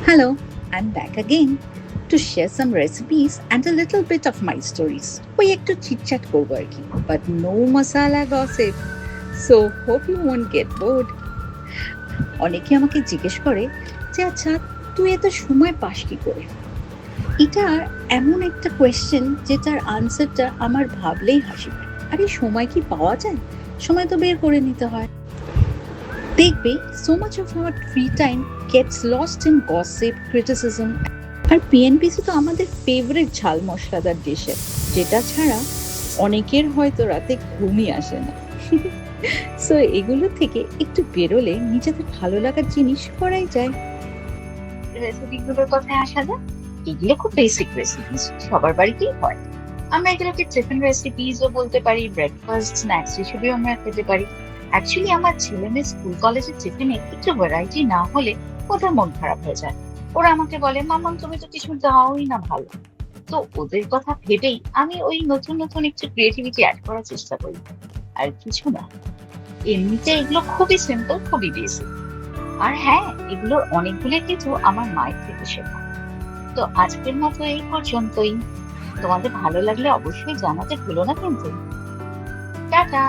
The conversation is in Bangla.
Hello, I'm back again to share some recipes and a little bit of my stories. ওই একটু চিটচ্যাট করবো আর কি, but no masala gossip. So hope you won't get bored. অনেকে আমাকে জিজ্ঞেস করে যে আচ্ছা তুই এত সময় পাস কি করে? এটা এমন একটা কোয়েশ্চেন যেটার আনসারটা আমার ভাবলেই হাসি পায়। আরে সময় কি পাওয়া যায়? সময় তো বের করে নিতে হয়। দেখবে so much of our free time gets lost in gossip, criticism আর পিএনপিসি তো আমাদের ফেভারিট ঝাল মশলাদার ডিশে, যেটা ছাড়া অনেকের হয়তো রাতে ঘুমই আসে না। সো এগুলো থেকে একটু বেরোলে নিজেদের ভালো লাগার জিনিস করাই যায়। রেসিপি গুলোর কথায় আসা যাক। এগুলো খুব বেসিক রেসিপিস, সবার বাড়িতেই হয়। আমরা এগুলোকে টিফিন রেসিপিসও বলতে পারি, ব্রেকফাস্ট স্ন্যাক্স হিসেবেও আমরা খেতে পারি। অ্যাকচুয়ালি আমার ছেলে মেয়ে স্কুল কলেজের টিফিনে একটু ভ্যারাইটি না হলে ওদের মন খারাপ হয়ে যায়। ওরা আমাকে বলে, মাম্মাম তুমি তো কিছু দাওই না ভালো। তো ওদের কথা ভেবেই আমি ওই নতুন নতুন একটু ক্রিয়েটিভিটি অ্যাড করার চেষ্টা করি। আর কিছু না, এমনিতে এগুলো খুবই সিম্পল, খুবই বেসিক। আর হ্যাঁ, এগুলোর অনেকগুলো কিন্তু আমার মায়ের থেকে শেখা। তো আজকের মতো এই পর্যন্তই। তোমাদের ভালো লাগলে অবশ্যই জানাতে ভুলো না কিন্তু। টাটা।